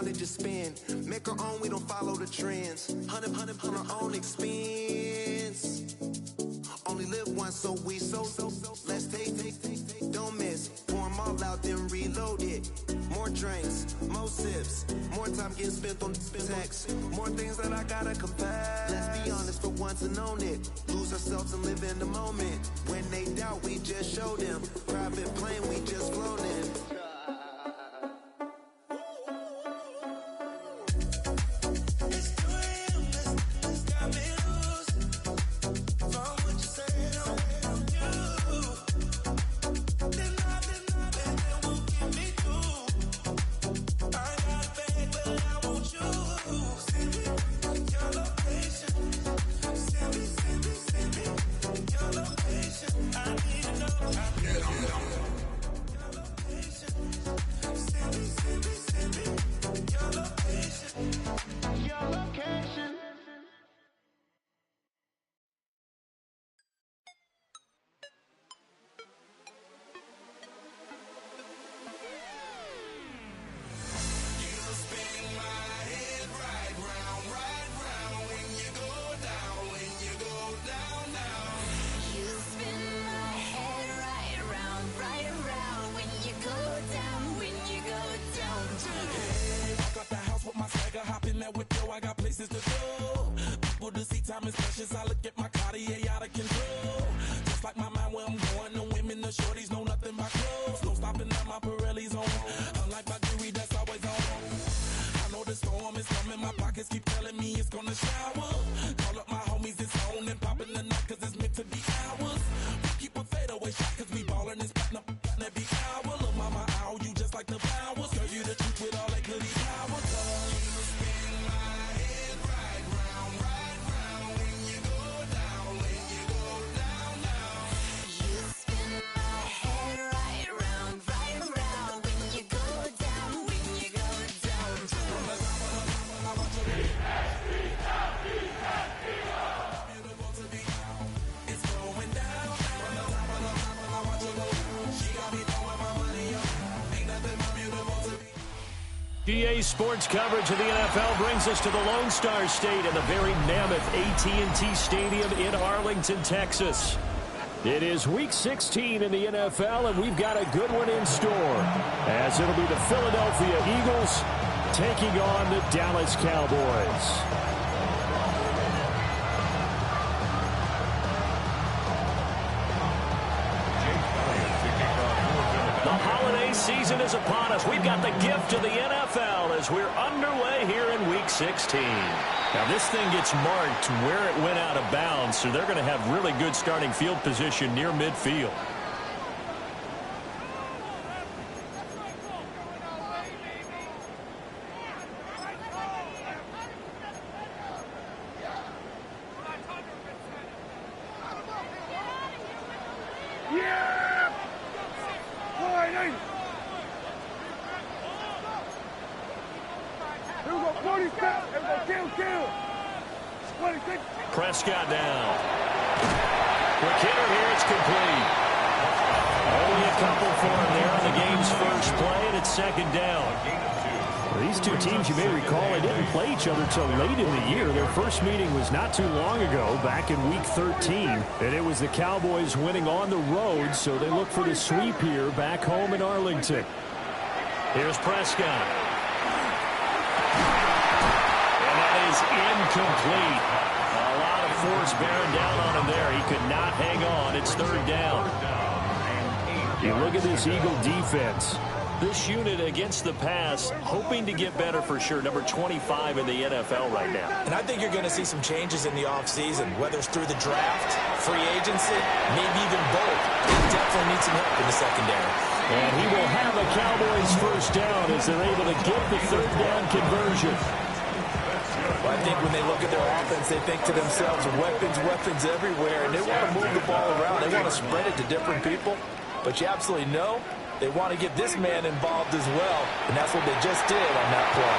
knowledge is spend. Make our own, we don't follow the trends. Hundred on our own expense. Only live once, so let's take. Don't miss. Pour 'em all out, then reload it. More drinks, more sips, more time getting spent on text. More things that I gotta confess. Let's be honest for once and own it. Lose ourselves and live in the moment. When they doubt, we just show them. Private plane, we just flown in. DA Sports coverage of the NFL brings us to the Lone Star State and the very mammoth AT&T Stadium in Arlington, Texas. It is Week 16 in the NFL, and we've got a good one in store, as it'll be the Philadelphia Eagles taking on the Dallas Cowboys. Season is upon us. We've got the gift of the NFL as we're underway here in Week 16. Now, this thing gets marked where it went out of bounds, so they're going to have really good starting field position near midfield. Prescott down. Quick hitter here, it's complete. Only a couple for him there on the game's first play, and it's second down. Well, these two teams, you may recall, they didn't play each other till late in the year. Their first meeting was not too long ago, back in Week 13. And it was the Cowboys winning on the road, so they look for the sweep here back home in Arlington. Here's Prescott. And that is incomplete. Force bearing down on him there. He could not hang on. It's third down. You look at this Eagle defense. This unit against the pass, hoping to get better for sure. Number 25 in the NFL right now. And I think you're going to see some changes in the offseason, whether it's through the draft, free agency, maybe even both. They definitely need some help in the secondary. And he will have a Cowboys first down as they're able to get the third down conversion. Well, I think when they look at their offense, they think to themselves, weapons everywhere, and they want to move the ball around. They want to spread it to different people, but you absolutely know they want to get this man involved as well, and that's what they just did on that play.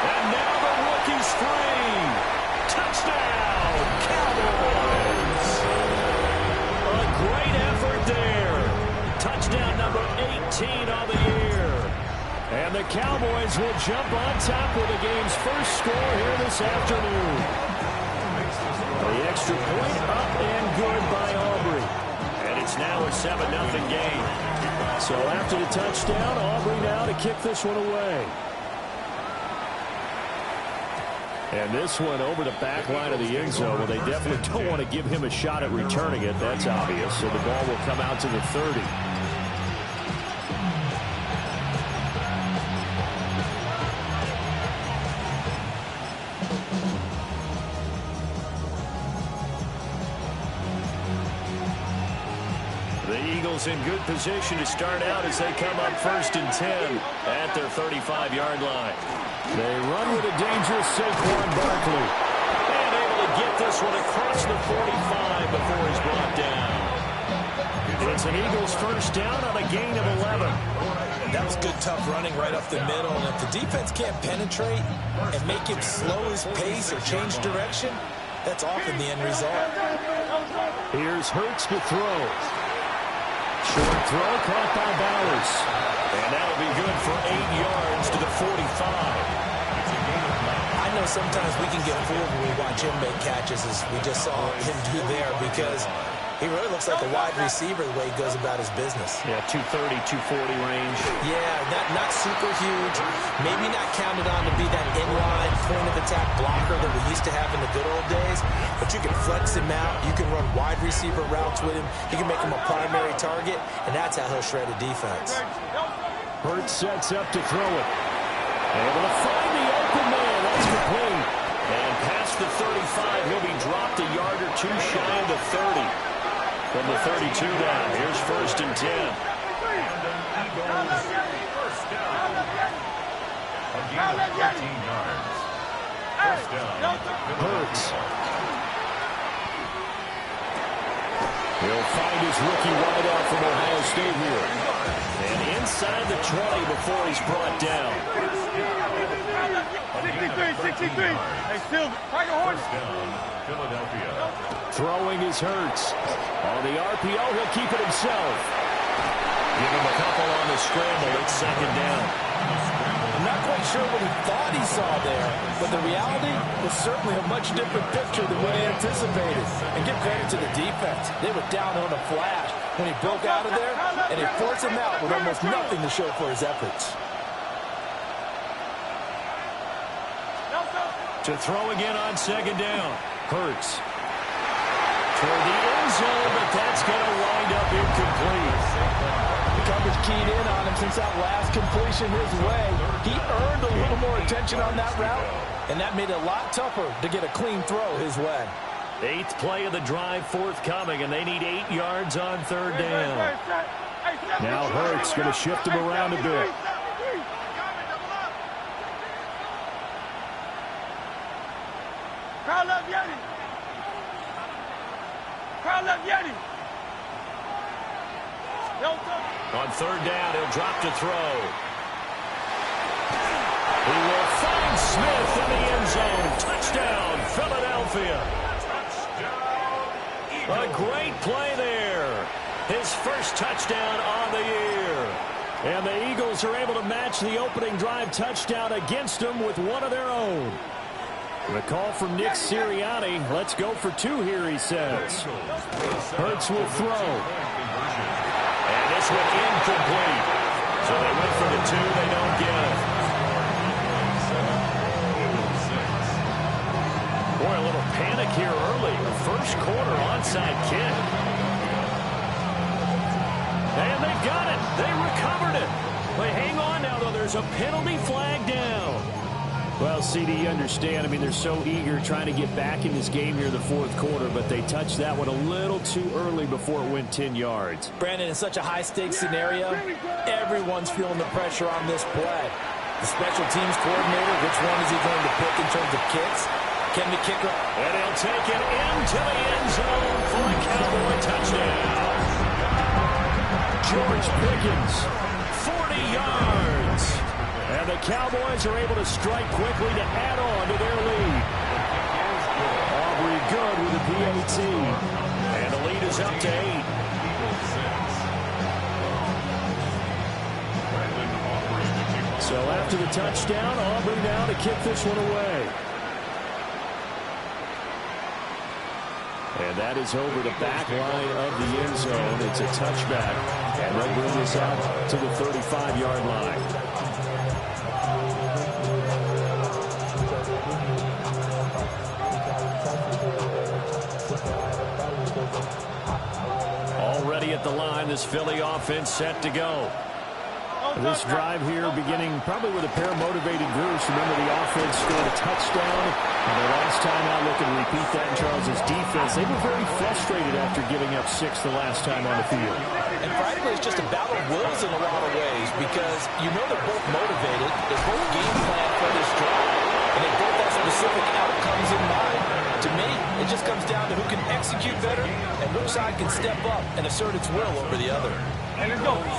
And now the rookie's free. Touchdown, Cowboys. A great effort there. Touchdown number 18 on the year. And the Cowboys will jump on top with the game's first score here this afternoon. The extra point up and good by Aubrey. And it's now a 7-0 game. So after the touchdown, Aubrey now to kick this one away. And this one over the back line of the end zone. Well, they definitely don't want to give him a shot at returning it. That's obvious. So the ball will come out to the 30. In good position to start out as they come up 1st and 10 at their 35-yard line. They run with a dangerous Saquon Barkley. And able to get this one across the 45 before he's brought down. It's an Eagles first down on a gain of 11. That was good, tough running right up the middle. And if the defense can't penetrate and make him slow his pace or change direction, that's often the end result. Here's Hurts to throw. Short throw caught by Bowers. And that'll be good for 8 yards to the 45. I know sometimes we can get fooled when we watch him make catches, as we just saw him do there, because he really looks like a wide receiver the way he goes about his business. Yeah, 230, 240 range. Yeah, not super huge. Maybe not counted on to be that inline point-of-attack blocker that we used to have in the good old days. But you can flex him out. You can run wide receiver routes with him. You can make him a primary target, and that's how he'll shred a defense. Hurts sets up to throw it. Able to find the open man. That's complete. And past the 35, he'll be dropped a yard or two shy of the 30. From the 32 down, here's 1st and 10. Hurts. He'll find his rookie wideout from Ohio State here. And inside the 20 before he's brought down. 63. Hey, still, Tiger Horse. Throwing is Hurts. On the RPO, he'll keep it himself. Give him a couple on the scramble. It's 2nd down. I'm not quite sure what he thought he saw there, but the reality was certainly a much different picture than what he anticipated. And give credit to the defense. They were down on a flash when he broke out of there, and they forced him out with almost nothing to show for his efforts. To throw again on 2nd down. Hurts. Toward the end zone, but that's going to wind up incomplete. The coverage keyed in on him since that last completion his way. He earned a little more attention on that route, and that made it a lot tougher to get a clean throw his way. 8th play of the drive forthcoming, and they need 8 yards on 3rd down. Now Hurts going to shift him around a bit. Crowd love Yeti. Crowd love Yeti. On 3rd down, he'll drop to throw. He will find Smith in the end zone. Touchdown, Philadelphia. A great play there. His first touchdown on the year. And the Eagles are able to match the opening drive touchdown against them with one of their own. The call from Nick Sirianni. Let's go for 2 here, he says. Hurts will throw. And this one incomplete. So they went for the 2. They don't get it. Boy, a little panic here early. The first quarter onside kick. And they've got it. They recovered it. But hang on now, though. There's a penalty flag down. Well, CD, you understand. I mean, they're so eager trying to get back in this game here in the 4th quarter, but they touched that one a little too early before it went 10 yards. Brandon, in such a high-stakes scenario, everyone's feeling the pressure on this play. The special teams coordinator, which one is he going to pick in terms of kicks? Can the kicker? And he'll take it into the end zone for a Cowboy touchdown. George Pickens, 40 yards. And the Cowboys are able to strike quickly to add on to their lead. Aubrey good with the PAT. And the lead is up to 8. So after the touchdown, Auburn now to kick this one away. And that is over the back line of the end zone. It's a touchback. And they'll bring this out to the 35-yard line. Already at the line, this Philly offense set to go. This drive here beginning probably with a pair of motivated groups. Remember, the offense scored a touchdown. And the last time out, look and repeat that in Charles's defense. They were very frustrated after giving up 6 the last time on the field. And frankly, it's just a battle of wills in a lot of ways because you know they're both motivated. They're both game plan for this drive. And they both have specific outcomes in mind. To me, it just comes down to who can execute better and which side can step up and assert its will over the other.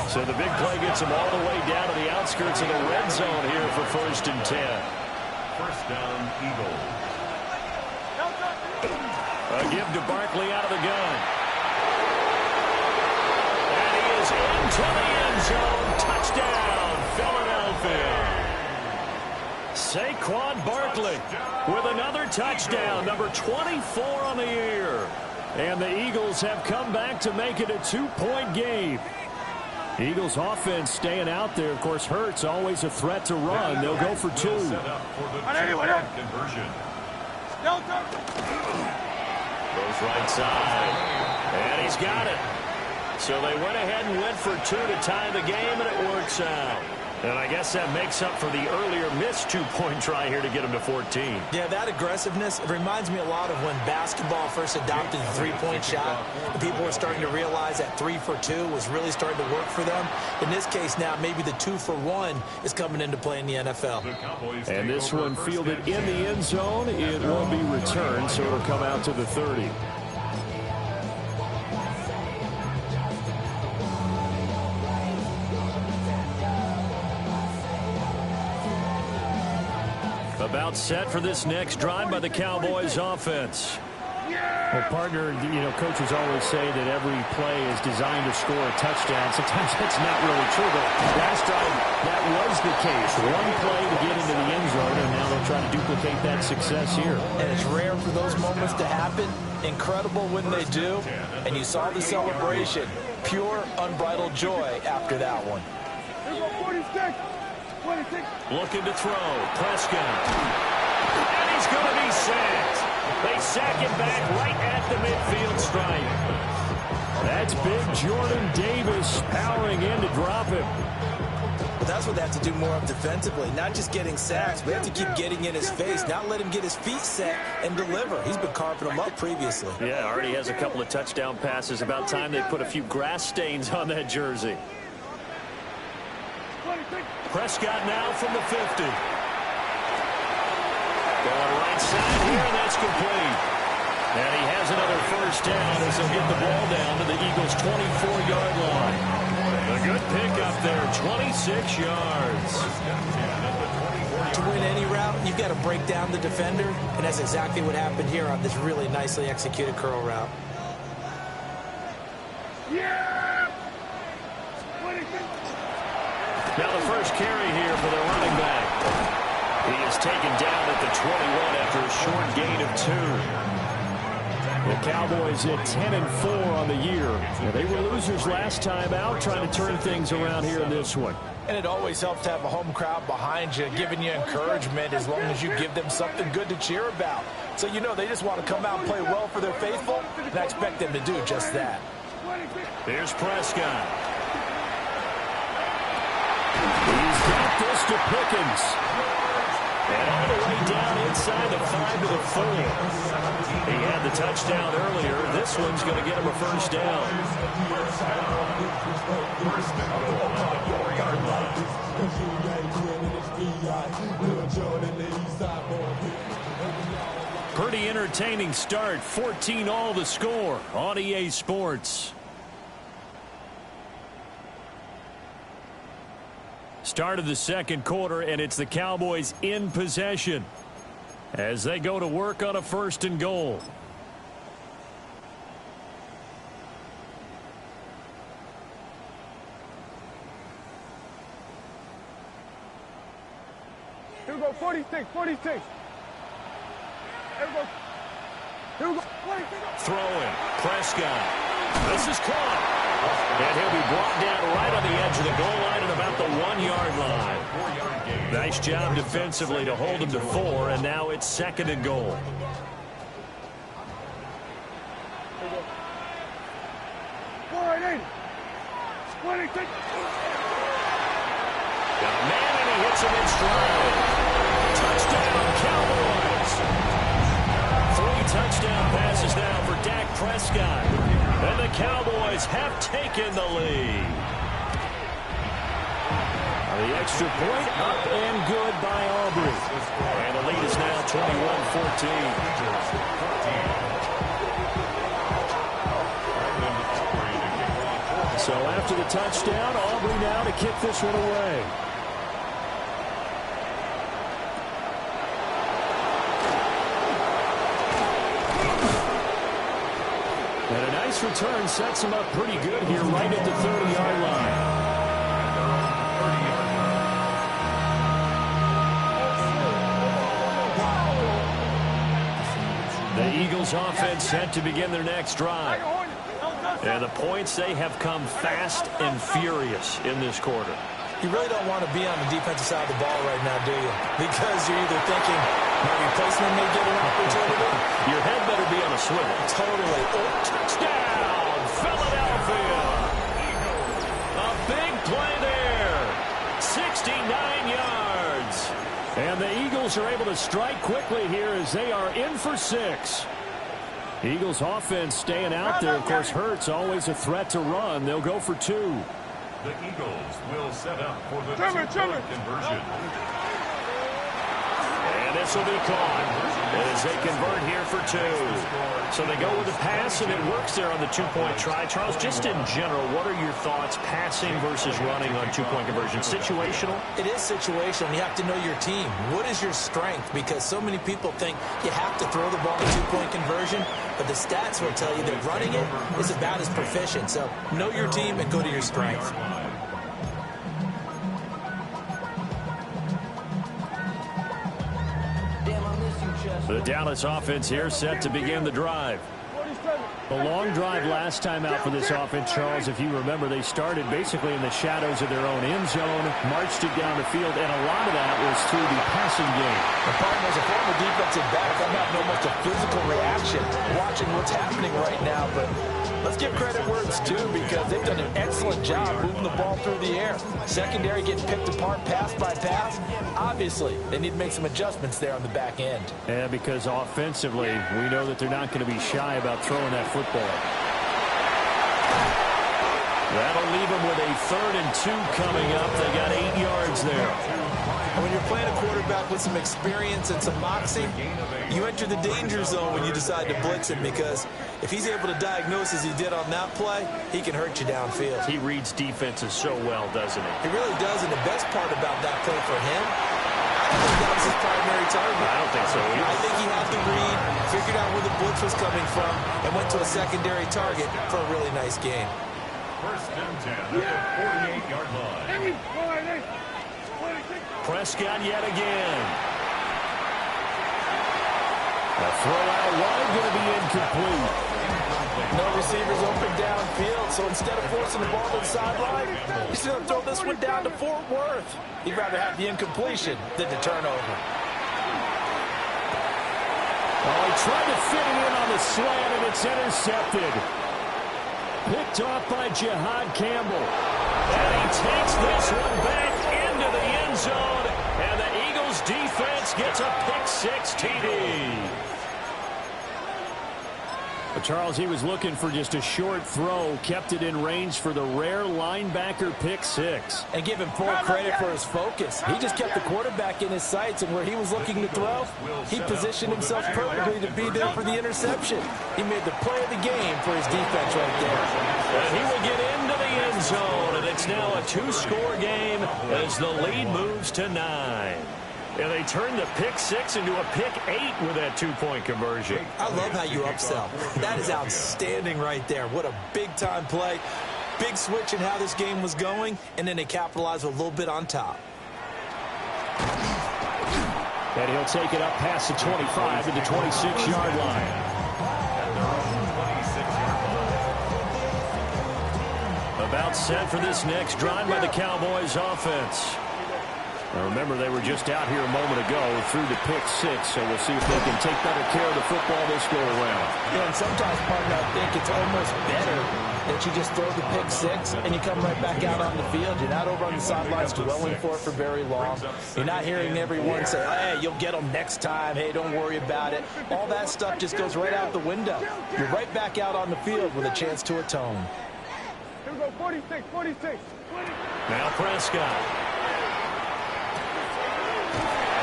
So the big play gets them all the way down to the outskirts of the red zone here for 1st and 10. First down, Eagles. A give to Barkley out of the gun. And he is into the end zone. Touchdown, Philadelphia. Saquon Barkley with another touchdown, number 24 on the year. And the Eagles have come back to make it a 2-point game. Eagles offense staying out there. Of course, Hurts always a threat to run. They'll go for 2. Conversion. Goes right side. And he's got it. So they went ahead and went for 2 to tie the game, and it works out. And I guess that makes up for the earlier missed 2-point try here to get them to 14. Yeah, that aggressiveness, it reminds me a lot of when basketball first adopted the three-point shot. And people were starting to realize that 3 for 2 was really starting to work for them. In this case now, maybe the 2 for 1 is coming into play in the NFL. And this one fielded in the end zone. It will be returned, so it'll come out to the 30. About set for this next drive by the Cowboys offense. Well, partner, coaches always say that every play is designed to score a touchdown. Sometimes that's not really true, but last drive, that was the case. One play to get into the end zone, and now they'll try to duplicate that success here. And it's rare for those moments to happen. Incredible when they do. And you saw the celebration. Pure, unbridled joy after that one. Looking to throw. Prescott. And he's going to be sacked. They sack him back right at the midfield stripe. That's big Jordan Davis powering in to drop him. But that's what they have to do more of defensively. Not just getting sacks. We have to keep getting in his face. Not let him get his feet set and deliver. He's been carving them up previously. Yeah, already has a couple of touchdown passes. About time they put a few grass stains on that jersey. Prescott now from the 50. Going right side here, and that's complete. And he has another first down as they'll get the ball down to the Eagles' 24-yard line. A good pickup there, 26 yards. To win any route, you've got to break down the defender, and that's exactly what happened here on this really nicely executed curl route. Now the first carry here for the running back. He is taken down at the 21 after a short gain of 2. The Cowboys at 10-4 on the year. Now, they were losers last time out, trying to turn things around here in this one. And it always helps to have a home crowd behind you, giving you encouragement as long as you give them something good to cheer about. So you know they just want to come out and play well for their faithful, and I expect them to do just that. Here's Prescott. He's got this to Pickens. And all the way down inside the 5 to the 4. He had the touchdown earlier. This one's going to get him a first down. Pretty entertaining start. 14 all the score on EA Sports. Start of the second quarter, and it's the Cowboys in possession as they go to work on a 1st and goal. 46, 46. Here we go. Here we go. 46. Throwing. Prescott. This is caught. And he'll be brought down right on the edge of the goal line at about the 1-yard line. Nice job defensively to hold him to 4, and now it's 2nd and goal. Got a man, and he hits him in stride. Touchdown, Cowboys. 3 touchdown passes now for Dak Prescott. And the Cowboys have taken the lead. The extra point up and good by Aubrey. And the lead is now 21-14. So after the touchdown, Aubrey now to kick this one away. And a nice return sets him up pretty good here right at the 30-yard line. The Eagles offense set to begin their next drive. And the points, they have come fast and furious in this quarter. You really don't want to be on the defensive side of the ball right now, do you? Because you're either thinking my replacement may get an opportunity. Your head better be on a swivel. Totally. Oh, touchdown, Philadelphia. A big play there. 69 yards. And the Eagles are able to strike quickly here as they are in for 6. Eagles offense staying out there. Of course, Hurts always a threat to run. They'll go for 2. The Eagles will set up for the two-point conversion. And this will be caught as they convert here for 2. So they go with the pass, and it works there on the 2-point try. Charles, just in general, what are your thoughts passing versus running on 2-point conversion? Situational? It is situational. You have to know your team. What is your strength? Because so many people think you have to throw the ball in 2-point conversion, but the stats will tell you that running it is about as proficient. So know your team and go to your strength. The Dallas offense here set to begin the drive. A long drive last time out for this offense, Charles. If you remember, they started basically in the shadows of their own end zone, marched it down the field, and a lot of that was through the passing game. The partner, as a former defensive back, I'm having almost a physical reaction watching what's happening right now, but let's give credit where it's due because they've done an excellent job moving the ball through the air. Secondary getting picked apart pass by pass. Obviously, they need to make some adjustments there on the back end. Yeah, because offensively, we know that they're not going to be shy about throwing that football. That'll leave them with a 3rd and 2 coming up. They got 8 yards there. And when you're playing a quarterback with some experience and some moxie, you enter the danger zone when you decide to blitz him because if he's able to diagnose as he did on that play, he can hurt you downfield. He reads defenses so well, doesn't he? He really does, and the best part about that play for him, I don't think that was his primary target. I don't think so either. I think he had the read, figured out where the blitz was coming from, and went to a secondary target for a really nice game. 1st and 10 at the 48-yard line. Prescott yet again. The throw out wide going to be incomplete. No receivers open downfield, so instead of forcing the ball to the sideline, he's going to throw this one down to Fort Worth. He'd rather have the incompletion than the turnover. Oh, he tried to fit it in on the slant, and it's intercepted. Picked off by Jihad Campbell. And he takes this one back into the end zone, and the Eagles defense gets a pick-6 TD. But Charles, he was looking for just a short throw, kept it in range for the rare linebacker pick-6. And give him full credit for his focus. He just kept the quarterback in his sights, and where he was looking to throw, he positioned himself perfectly to be there for the interception. He made the play of the game for his defense right there. And he will get into the end zone, and it's now a 2-score game as the lead moves to 9. And they turn the pick-6 into a pick-8 with that 2-point conversion. I love how you upsell. That is outstanding right there. What a big-time play. Big switch in how this game was going, and then they capitalized a little bit on top. And he'll take it up past the 25 to the 26-yard line. About set for this next drive by the Cowboys offense. Now remember, they were just out here a moment ago through the pick six, so we'll see if they can take better care of the football this go around. Yeah, and sometimes, partner, I think it's almost better that you just throw the pick six and you come right back out on the field. You're not over on the sidelines dwelling for it for very long. You're not hearing everyone say, hey, you'll get them next time. Hey, don't worry about it. All that stuff just goes right out the window. You're right back out on the field with a chance to atone. Here we go, 46, 46. Now Prescott.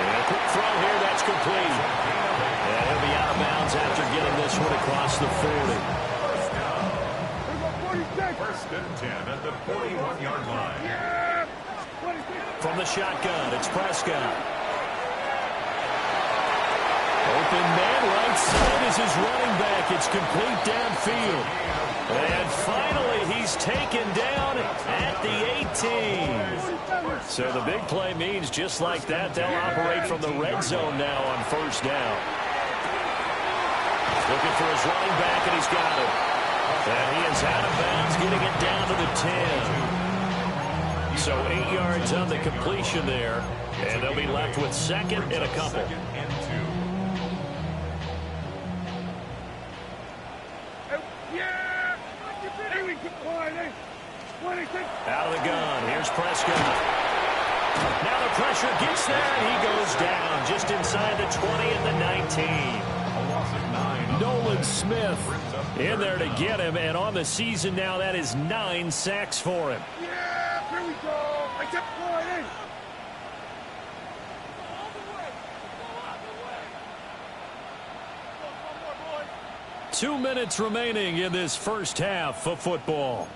And a quick throw here, that's complete. And he'll be out of bounds after getting this one across the 40. First and 10 at the 41-yard line. From the shotgun, it's Prescott. Open man, right side is his running back. It's complete downfield. And finally, he's taken down at the 18. So the big play means just like that, they'll operate from the red zone now on first down. Looking for his running back, and he's got it. And he is out of bounds, getting it down to the 10. So 8 yards on the completion there, and they'll be left with second and a couple. Out of the gun, here's Prescott. Now the pressure gets there, and he goes down just inside the 20 at the 19. Nolan Smith in there to get him, and on the season now, that is 9 sacks for him. Yeah, here we go. I kept flying. 2 minutes remaining in this first half of football.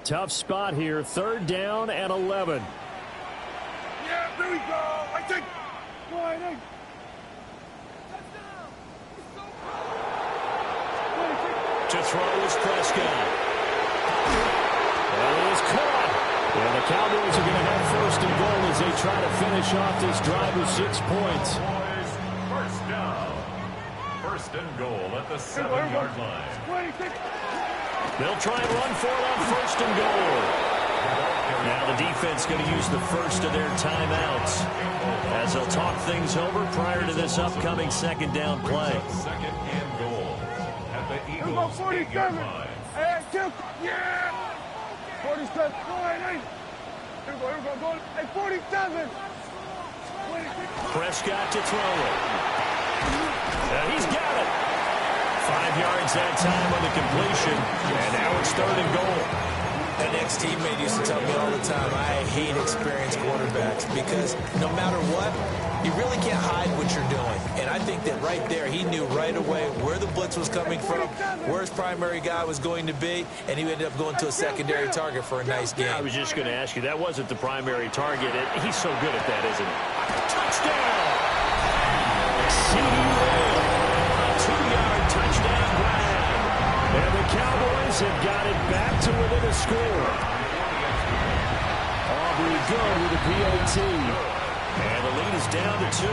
Tough spot here, third down and 11. Yeah, there we go. I think. Flying. To throw is Prescott. Well, he is caught. And the Cowboys are going to have first and goal as they try to finish off this drive with 6 points. First down. First and goal at the 7-yard line. They'll try and run for it on first and goal. Now the defense going to use the first of their timeouts as they'll talk things over prior to this upcoming second down play. Second and goal at the Eagles' 47. 8-yard line. Hey, yeah. 47. Flying. Here we go. Hey, 47. Prescott to throw it. And he's got it. 5 yards that time on the completion. And now it's third and goal. An ex-teammate used to tell me all the time, I hate experienced quarterbacks because no matter what, you really can't hide what you're doing. And I think that right there, he knew right away where the blitz was coming from, where his primary guy was going to be, and he ended up going to a secondary target for a nice game. I was just going to ask you, that wasn't the primary target. He's so good at that, isn't he? Touchdown! CD Lamb, a 2-yard touchdown grab. And the Cowboys have got it back to within a score. Aubrey good with a PAT. And the lead is down to 2.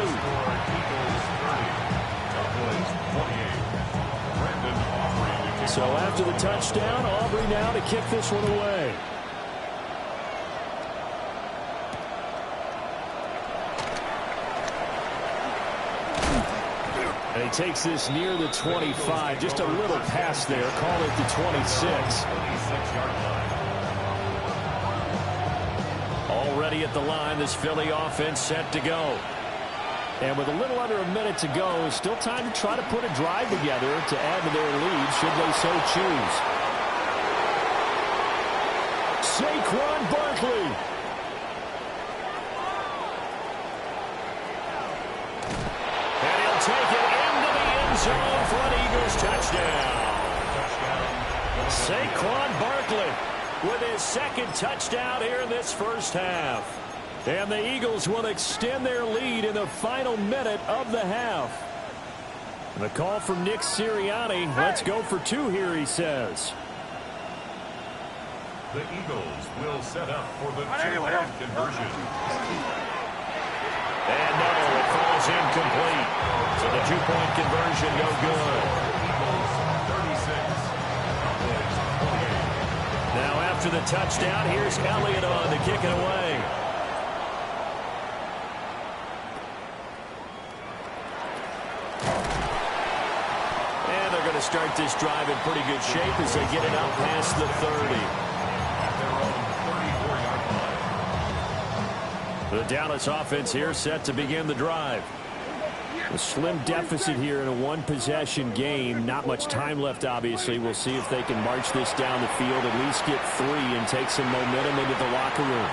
So after the touchdown, Aubrey now to kick this one away. And he takes this near the 25. Just a little pass there. Call it the 26. Already at the line, this Philly offense set to go. And with a little under a minute to go, still time to try to put a drive together to add to their lead, should they so choose. Saquon Barkley. And he'll take it into the end zone for an Eagles touchdown. Saquon Barkley with his second touchdown here in this first half. And the Eagles will extend their lead in the final minute of the half. And the call from Nick Sirianni. Let's go for 2 here, he says. The Eagles will set up for the two-point conversion. And no, it falls incomplete. So the two-point conversion no good. Eagles 36. Cowboys 28. Now after the touchdown, here's Elliott on to kick it away. And they're going to start this drive in pretty good shape as they get it up past the 30. At their own 34-yard line. The Dallas offense here set to begin the drive. A slim deficit here in a one-possession game. Not much time left, obviously. We'll see if they can march this down the field, at least get 3 and take some momentum into the locker room.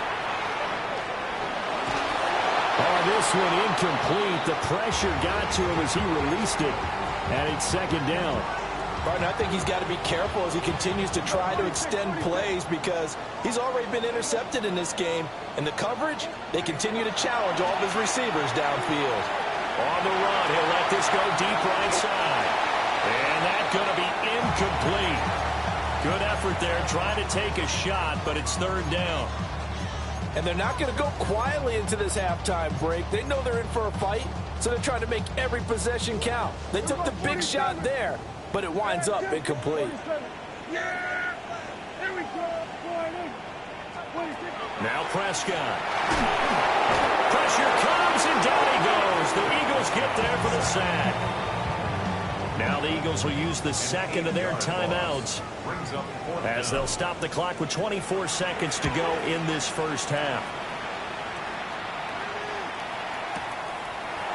Oh, this one incomplete. The pressure got to him as he released it. And it's second down. Martin, I think he's got to be careful as he continues to try to extend plays because he's already been intercepted in this game. And the coverage, they continue to challenge all of his receivers downfield. On the run, he'll let this go deep right side. And that's going to be incomplete. Good effort there, trying to take a shot, but it's third down. And they're not going to go quietly into this halftime break. They know they're in for a fight, so they're trying to make every possession count. They took the big shot there, but it winds up incomplete. Now Prescott. Pressure comes, and down he goes. The Eagles get there for the sack. Now the Eagles will use the second of their timeouts as they'll stop the clock with 24 seconds to go in this first half.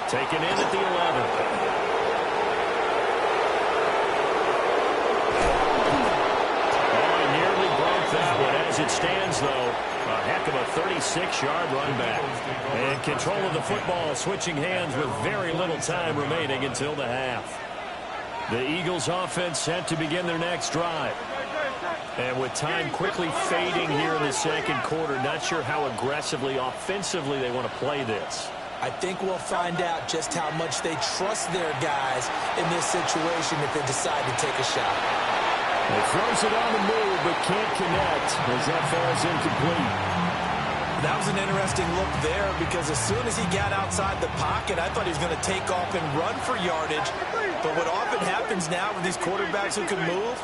Taken in at the 11. As it stands, though, a heck of a 36-yard run back. And control of the football switching hands with very little time remaining until the half. The Eagles offense set to begin their next drive. And with time quickly fading here in the second quarter, not sure how aggressively, offensively they want to play this. I think we'll find out just how much they trust their guys in this situation if they decide to take a shot. He throws it on the move, but can't connect as that falls incomplete. That was an interesting look there because as soon as he got outside the pocket, I thought he was going to take off and run for yardage. But what often happens now with these quarterbacks who can move,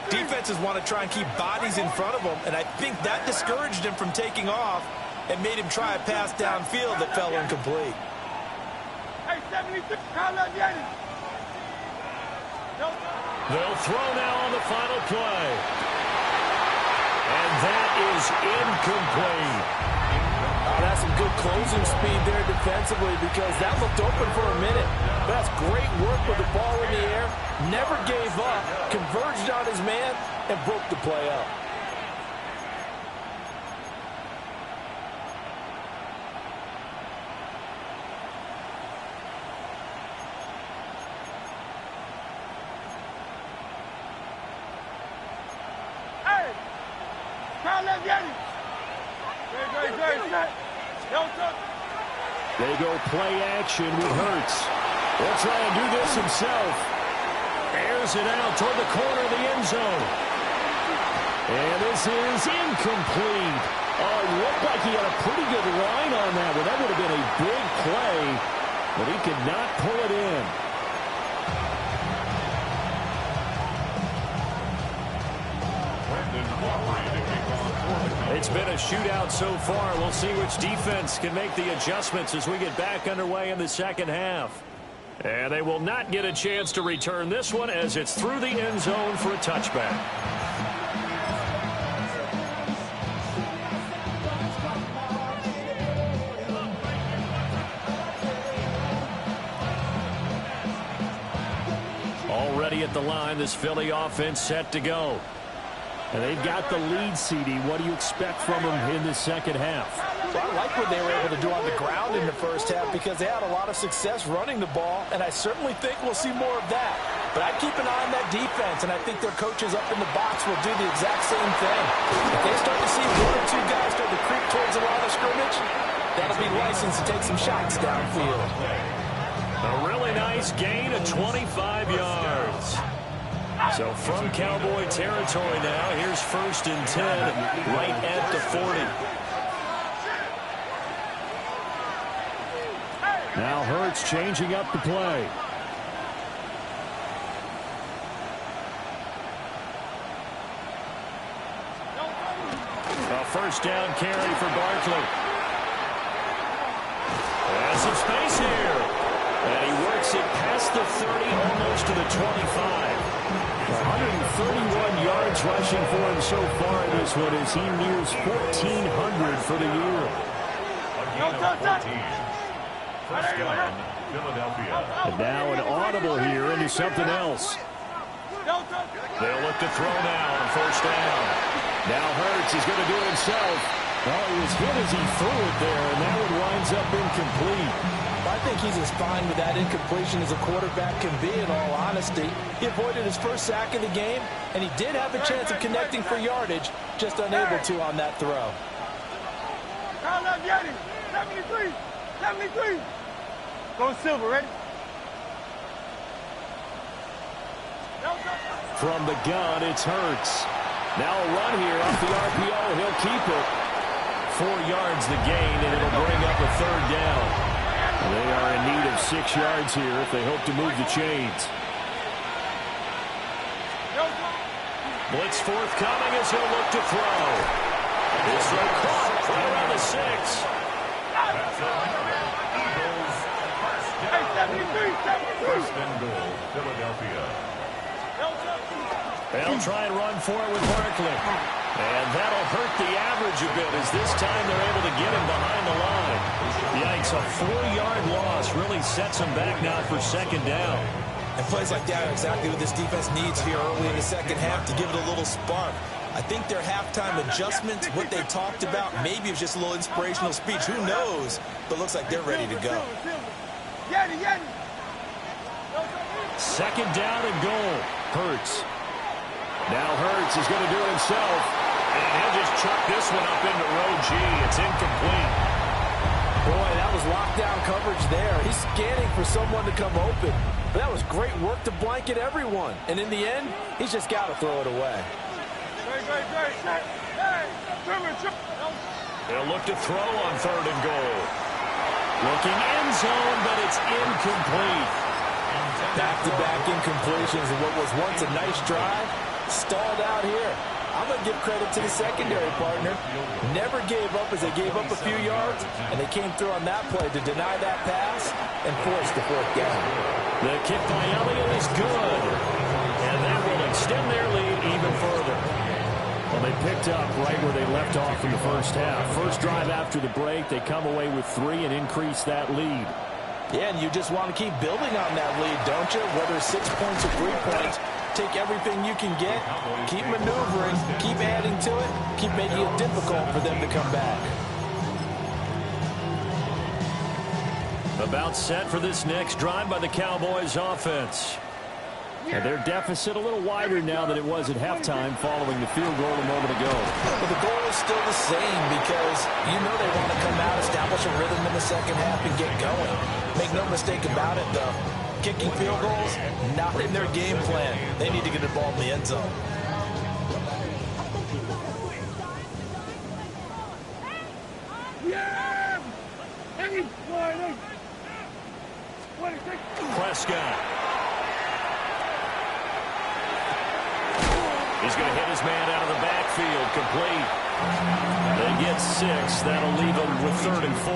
defenses want to try and keep bodies in front of them, and I think that discouraged him from taking off and made him try a pass downfield that fell incomplete. Hey, 76, They'll throw now on the final play. And that is incomplete. That's some good closing speed there defensively because that looked open for a minute. But that's great work with the ball in the air. Never gave up, converged on his man, and broke the play up. They go play action with Hurts. He'll try and do this himself. Airs it out toward the corner of the end zone. And this is incomplete. Oh, it looked like he had a pretty good line on that one. That would have been a big play, but he could not pull it in. It's been a shootout so far. We'll see which defense can make the adjustments as we get back underway in the second half. And they will not get a chance to return this one as it's through the end zone for a touchback. Already at the line, this Philly offense set to go. And they've got the lead, CD. What do you expect from them in the second half? Well, I like what they were able to do on the ground in the first half because they had a lot of success running the ball, and I certainly think we'll see more of that. But I'd keep an eye on that defense, and I think their coaches up in the box will do the exact same thing. If they start to see one or two guys start to creep towards the line of scrimmage, that'll be licensed to take some shots downfield. A really nice gain of 25 yards. So from Cowboy territory now, here's 1st and 10, right at the 40. Now Hurts changing up the play. A 1st down carry for Barkley. Has some space here. And he works it past the 30, almost to the 25. 131 yards rushing for him so far in this one as he nears 1,400 for the year. First down, Philadelphia. And now an audible here into something else. They'll look to throw now on 1st down. Now Hurts is going to do it himself. Well, he was hit as he threw it there, and that one winds up incomplete. I think he's as fine with that incompletion as a quarterback can be, in all honesty. He avoided his 1st sack of the game, and he did have a chance of connecting for yardage, just unable to on that throw. 73. 73. Go Silver, ready? From the gun, it's Hurts. Now a run here off the RPO. He'll keep it. 4 yards the gain, and it'll bring up a 3rd down. They are in need of 6 yards here if they hope to move the chains. Blitz forthcoming as he'll look to throw. This one caught right around the 6. Eagles, first and goal, Philadelphia. They'll try and run for it with Barkley. And that'll hurt the average a bit as this time they're able to get him behind the line. Yikes, a 4-yard loss really sets him back now for 2nd down. And plays like that are exactly what this defense needs here early in the 2nd half to give it a little spark. I think their halftime adjustments, what they talked about, maybe it was just a little inspirational speech. Who knows? But looks like they're ready to go. 2nd down and goal. Hurts. Now Hurts is going to do it himself. And he'll just chuck this one up into row G. It's incomplete. Boy, that was lockdown coverage there. He's scanning for someone to come open. But that was great work to blanket everyone. And in the end, he's just got to throw it away. They'll look to throw on 3rd and goal. Looking end zone, but it's incomplete. Back-to-back incompletions of what was once a nice drive. Stalled out here. I'm going to give credit to the secondary partner. Never gave up as they gave up a few yards, and they came through on that play to deny that pass and force the 4th down. The kick by Elliott is good, and that will extend their lead even further. Well, they picked up right where they left off in the 1st half. First drive after the break, they come away with 3 and increase that lead. Yeah, and you just want to keep building on that lead, don't you? Whether 6 points or 3 points, take everything you can get, keep maneuvering, keep adding to it, keep making it difficult for them to come back. About set for this next drive by the Cowboys offense. And their deficit a little wider now than it was at halftime following the field goal a moment ago. But the goal is still the same because you know they want to come out, establish a rhythm in the 2nd half and get going. Make no mistake about it, though. Kicking field goals, not in their game plan. They need to get the ball in the end zone. Prescott. He's going to hit his man out of the backfield, complete. They get 6. That'll leave them with 3rd and 4.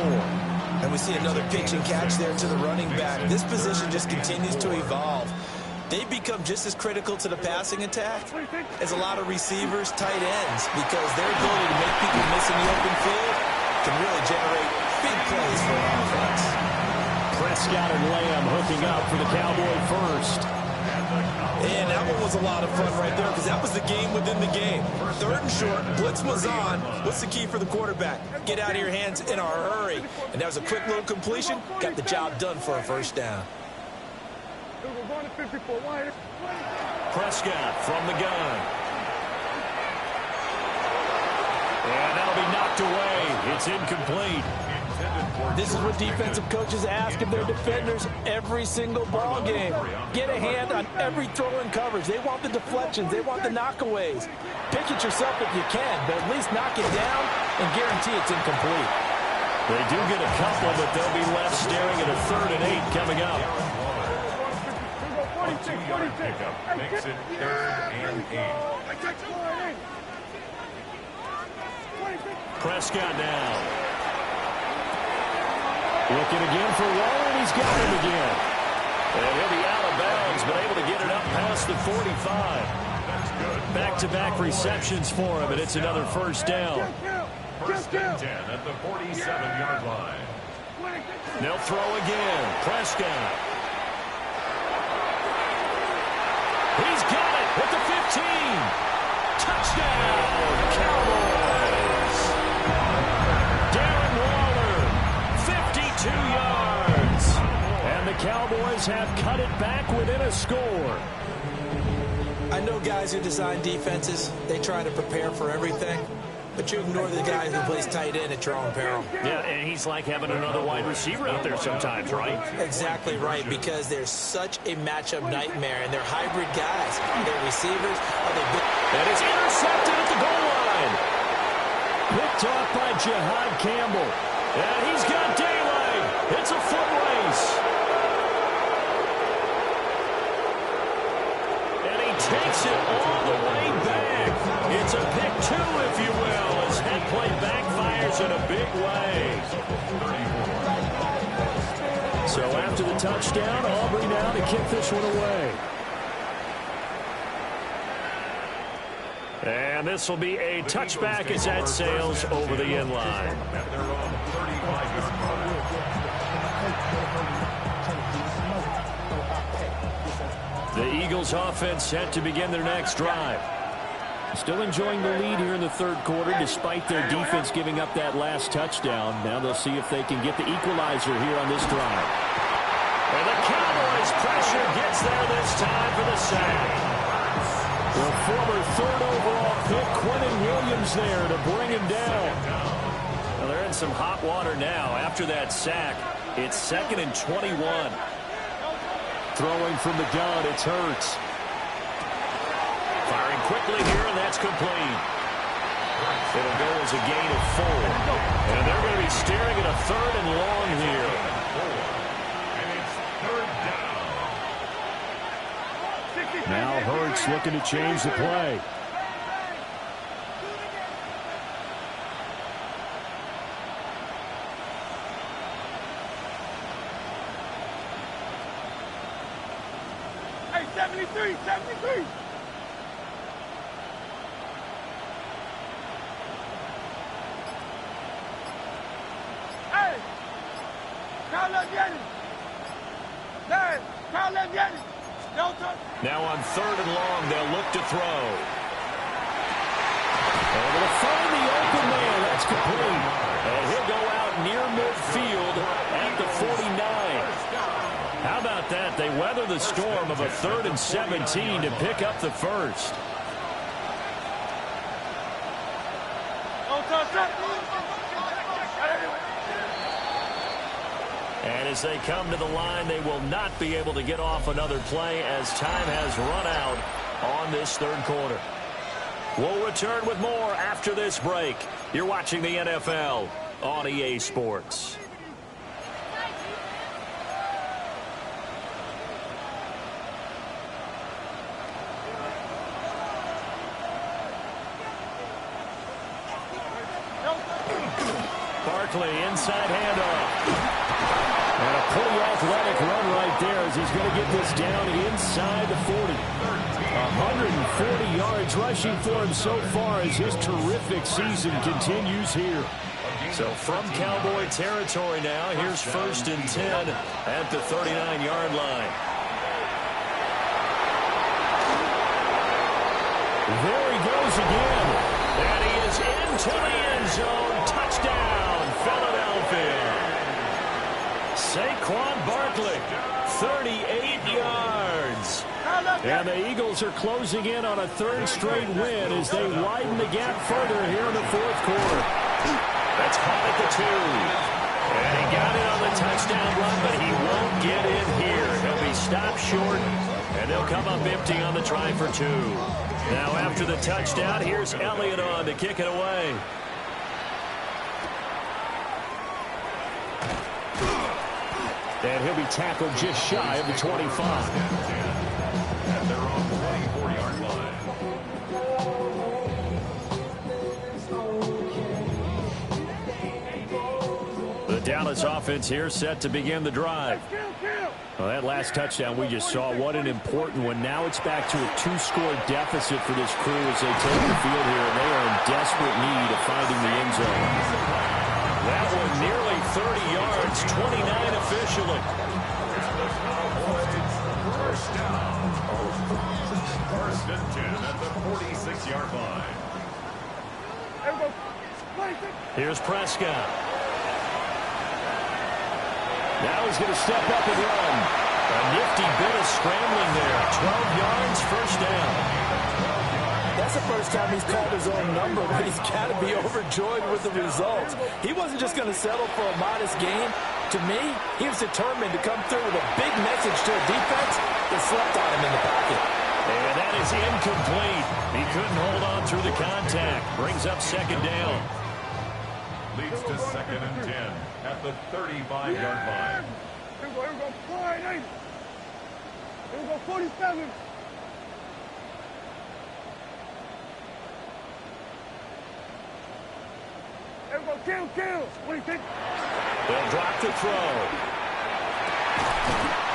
And we see another pitch and catch there to the running back. This position just continues to evolve. They become just as critical to the passing attack as a lot of receivers, tight ends, because their ability to make people miss in the open field can really generate big plays for an offense. Prescott and Lamb hooking up for the Cowboy first. And that one was a lot of fun right there because that was the game within the game. 3rd and short, blitz was on. What's the key for the quarterback? Get out of your hands in a hurry. And that was a quick little completion. Got the job done for a 1st down. Prescott from the gun. And that'll be knocked away. It's incomplete. This is what defensive coaches ask of their defenders every single ball game. Get a hand on every throw in coverage. They want the deflections. They want the knockaways. Pick it yourself if you can, but at least knock it down and guarantee it's incomplete. They do get a couple, but they'll be left staring at a 3rd and 8 coming up. 2-yard pickup makes it 3rd and 8. Prescott now. Looking again for Waller, and he's got him again. And he'll be out of bounds, but able to get it up past the 45. Back-to-back receptions for him, and it's another first down. 1st and 10 at the 47-yard line. They'll throw again. Prescott. He's got it at the 15. Touchdown, Cowboys. Darren Waller, 52 yards. And the Cowboys have cut it back within a score. I know guys who design defenses, they try to prepare for everything. But you ignore the guy who plays tight end at your own peril. Yeah, and he's like having another wide receiver out there sometimes, right? Exactly right, because they're such a matchup nightmare, and they're hybrid guys. They're receivers. And it's intercepted at the goal line. Picked off by Jihad Campbell. And he's got daylight. It's a foot race. And he takes it all the way back. It's a pick 2, if you will, as head play backfires in a big way. So after the touchdown, Aubrey now to kick this one away. And this will be a touchback as that sails over the end line. The Eagles offense set to begin their next drive. Still enjoying the lead here in the 3rd quarter despite their defense giving up that last touchdown. Now they'll see if they can get the equalizer here on this drive. And the Cowboys pressure gets there this time for the sack. The former 3rd overall pick, Quentin Williams, there to bring him down. Well, they're in some hot water now. After that sack, it's 2nd and 21. Throwing from the gun, it's Hurts. Firing quickly here, and that's complete. It'll go as a gain of 4. And they're going to be staring at a 3rd and long here. And it's 3rd down. Now Hurts looking to change the play. Hey, 73, 73. Hey, Kyle, let's get it. Hey, Kyle, let's get it. Don't touch. Now on 3rd and long, they'll look to throw. Able to find the open man. That's complete. And he'll go out near midfield at the 49. How about that? They weather the storm of a 3rd and 17 to pick up the first. Don't touch that. And as they come to the line, they will not be able to get off another play as time has run out on this 3rd quarter. We'll return with more after this break. You're watching the NFL on EA Sports. Barkley, inside handoff. And a pretty athletic run right there as he's going to get this down inside the 40. 140 yards rushing for him so far as his terrific season continues here. So from Cowboy territory now, here's 1st and 10 at the 39-yard line. There he goes again. And he is into the end zone. Touchdown, Philadelphia. Saquon Barkley, 38 yards. And the Eagles are closing in on a 3rd straight win as they widen the gap further here in the 4th quarter. That's caught at the 2. touchdown run, but he won't get in here. He'll be stopped short, and they'll come up empty on the try for 2. Now after the touchdown, here's Elliott on to kick it away. And he'll be tackled just shy of the 25. At their own 24-yard line. The Dallas offense here set to begin the drive. Well, that last touchdown we just saw, what an important one. Now it's back to a 2-score deficit for this crew as they take the field here, and they are in desperate need of finding the end zone. That one nearly 30 yards, 29 officially. First down. First and 10 at the 46-yard line. Here's Prescott. Now he's going to step up and run. A nifty bit of scrambling there. 12 yards, first down. That's the first time he's called his own number, but he's got to be overjoyed with the results. He wasn't just going to settle for a modest gain. To me, he was determined to come through with a big message to a defense that slept on him in the pocket. And that is incomplete. He couldn't hold on through the contact. Brings up second down. Leads to second and 10 at the 35-yard line. Here we go, 48. Here we go, 47. Here we go, kill. What do you think? They'll drop the throw.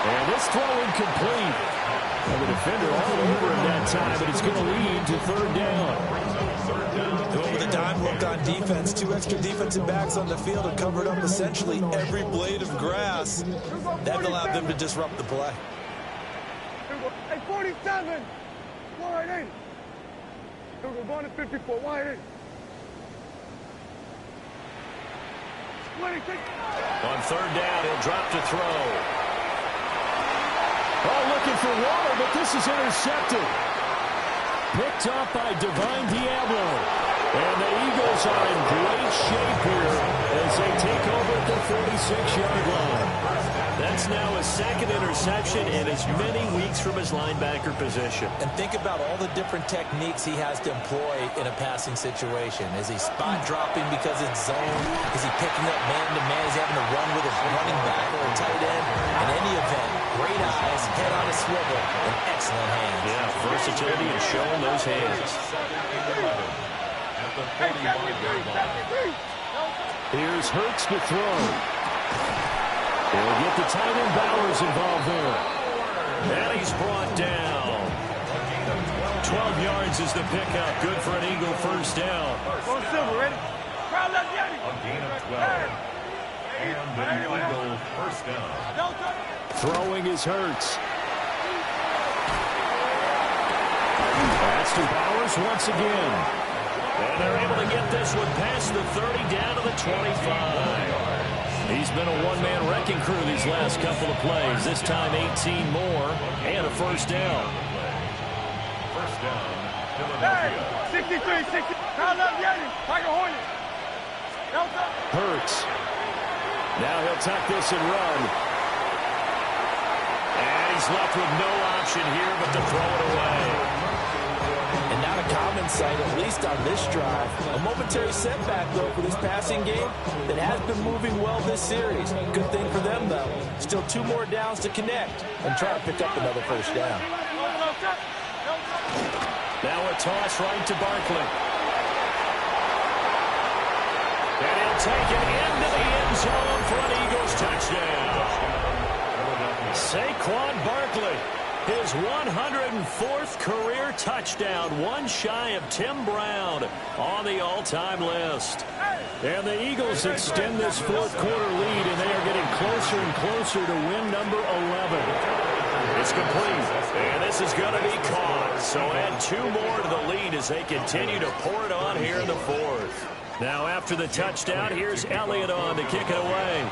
And this throw incomplete. Well, the defender all over him that time, but it's going to lead to third down. With a dime look on defense, 2 extra defensive backs on the field and covered up essentially every blade of grass. That allowed them to disrupt the play. Hey, 47. 180. Here we go, going to 54. 180. On third down, he'll drop to throw. Oh, looking for water, but this is intercepted. Picked up by Divine Diablo. And the Eagles are in great shape here as they take over at the 46-yard line. That's now a second interception in as many weeks from his linebacker position. And think about all the different techniques he has to employ in a passing situation. Is he spot dropping because it's zone? Is he picking up man-to-man? Is he having to run with a running back or a tight end? In any event, great eyes, head on a swivel, and excellent hands. Yeah, versatility and showing those hands. Here's Hurts to throw. They'll get the tight end Bowers involved there. And he's brought down. 12 yards is the pickup. Good for an Eagle first down. Go Silver, ready? Crowd left, Yanni. A gain of 12. And an Eagle first down. Throwing is Hurts. That's to Bowers once again. And they're able to get this one past the 30 down to the 25. He's been a one-man wrecking crew these last couple of plays. This time 18 more and a first down. First down, Philadelphia. 63, 60. Crowd left, Yanni. Tiger Hornet. Hurts. Now he'll tuck this and run. And he's left with no option here but to throw it away. And not a common sight, at least on this drive. A momentary setback, though, for this passing game that has been moving well this series. Good thing for them, though. Still 2 more downs to connect and try to pick up another first down. Now a toss right to Barkley. And he'll take it into the end zone for an Eagles touchdown. Saquon Barkley. His 104th career touchdown, one shy of Tim Brown on the all-time list. And the Eagles extend this fourth quarter lead, and they are getting closer and closer to win number 11. It's complete, and this is going to be caught. So add 2 more to the lead as they continue to pour it on here in the fourth. Now after the touchdown, here's Elliott on to kick it away.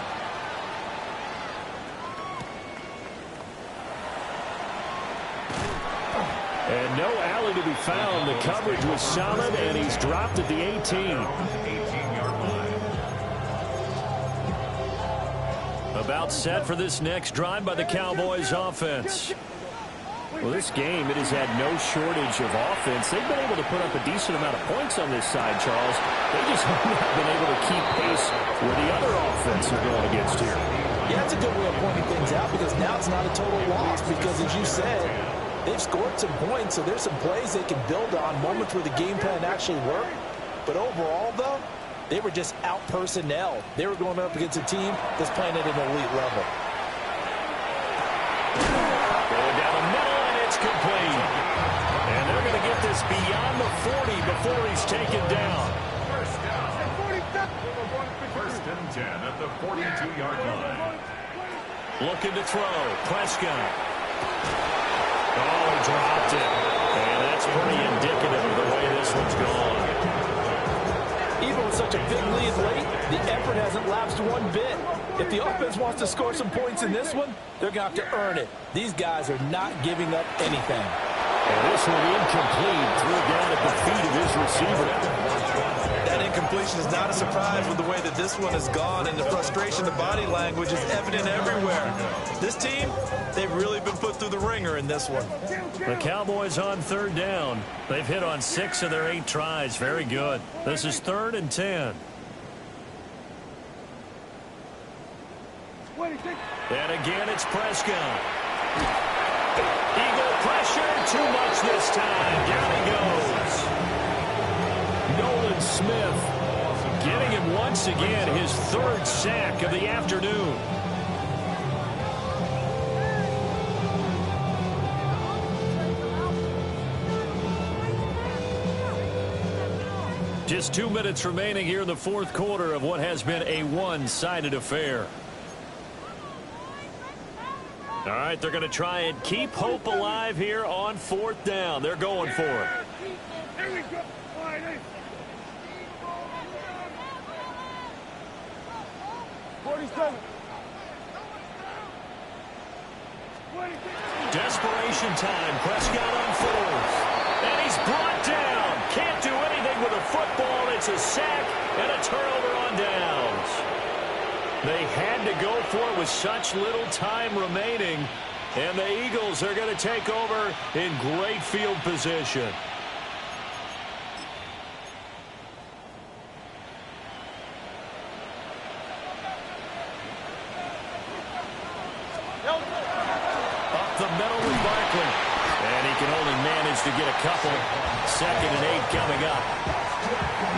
And no alley to be found. The coverage was solid, and he's dropped at the 18. 18-yard line. A About set for this next drive by the Cowboys offense. Well, this game, it has had no shortage of offense. They've been able to put up a decent amount of points on this side, Charles. They just haven't been able to keep pace where the other offense is going against here. Yeah, it's a good way of pointing things out because now it's not a total loss because, as you said, they've scored some points, so there's some plays they can build on, moments where the game plan actually worked. But overall, though, they were just out-personnel. They were going up against a team that's playing at an elite level. Going down the middle, and it's complete. And they're going to get this beyond the 40 before he's taken down. First and 10 at the 42-yard line. Looking to throw. Prescott. Oh, he dropped it. And that's pretty indicative of the way this one's gone. Even with such a big lead late, the effort hasn't lapsed one bit. If the offense wants to score some points in this one, they're going to have to earn it. These guys are not giving up anything. And this one incomplete. Threw it down at the feet of his receiver. That incompletion is not a surprise with the way that this one has gone, and the frustration, the body language is evident everywhere. This team, they've really been put through the ringer in this one. The Cowboys on third down. They've hit on 6 of their 8 tries. Very good. This is 3rd and 10. And again, it's Prescott. Eagle pressure. Too much this time. Down he goes. Nolan Smith getting him once again his 3rd sack of the afternoon. Just 2 minutes remaining here in the 4th quarter of what has been a one-sided affair. All right, they're going to try and keep hope alive here on 4th down. They're going for it. Here we go. 47. Desperation time. Prescott on 4th. And he's brought down. Can't do anything with a football. It's a sack and a turnover on downs. They had to go for it with such little time remaining. And the Eagles are going to take over in great field position. Up the middle with Barkley. And he can only manage to get a couple. 2nd and 8 coming up.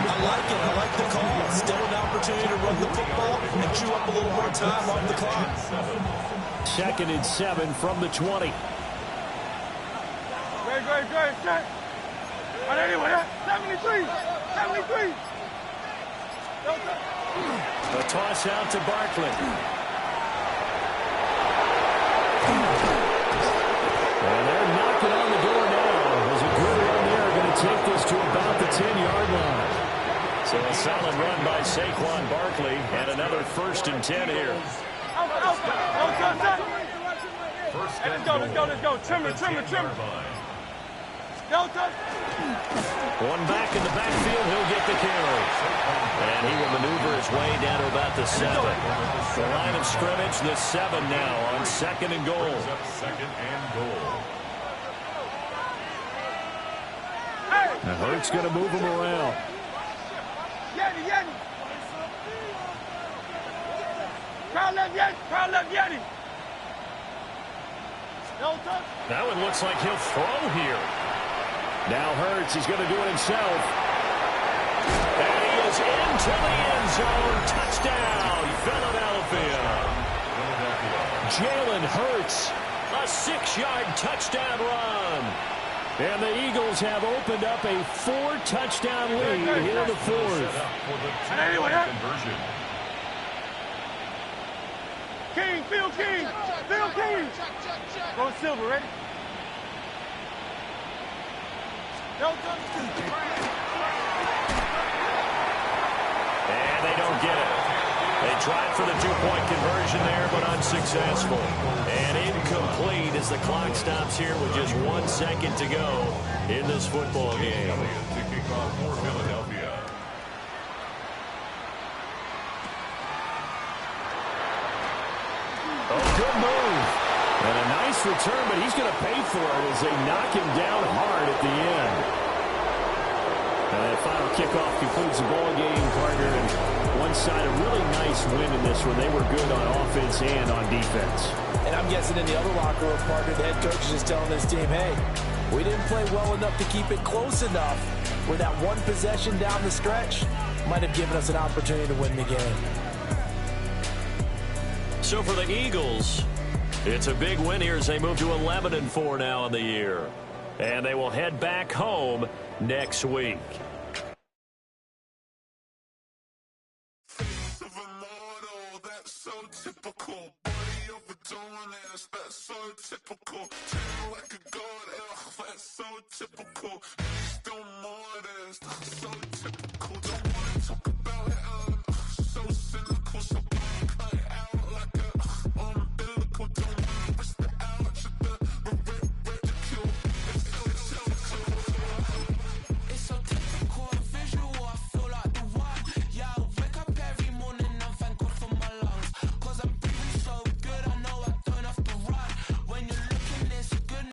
I like it. I like the call. Still an opportunity to run the football and chew up a little more time off the clock. 2nd and 7 from the 20. Great. Check. On anyway, 73. A toss out to Barkley. And they're knocking on the door now. As a good run there, going to take this to about the 10-yard line. So a solid run by Saquon Barkley, and another 1st and 10 here. Let's go. Trim. One back in the backfield, he'll get the carry. And he will maneuver his way down to about the 7. The line of scrimmage, the 7 now on 2nd and goal. 2nd and goal. Now Hurts going to move him around. Yeti. Crowd left Yeti. That one looks like he'll throw here. Now Hurts, he's going to do it himself. And he is into the end zone. Touchdown, Philadelphia. Jalen Hurts, a 6-yard touchdown run. And the Eagles have opened up a 4-touchdown lead here in the 4th. Phil King. Go Silver, ready? And they don't get it. They tried for the 2-point conversion there, but unsuccessful. And incomplete as the clock stops here with just 1 second to go in this football game. To kick off for Philadelphia. Oh, good move. And a nice return, but he's going to pay for it as they knock him down hard at the end. And that final kickoff concludes the ball game, partner. And one side, a really nice win in this one. They were good on offense and on defense. And I'm guessing in the other locker room, partner, the head coach is just telling this team, hey, we didn't play well enough to keep it close enough where that one possession down the stretch might have given us an opportunity to win the game. So for the Eagles, it's a big win here as they move to 11-4 now in the year. And they will head back home next week. That's so typical. Body overdoing it, that's so typical. Treat like a god, that's so typical. Please don't more this, that's so typical. Don't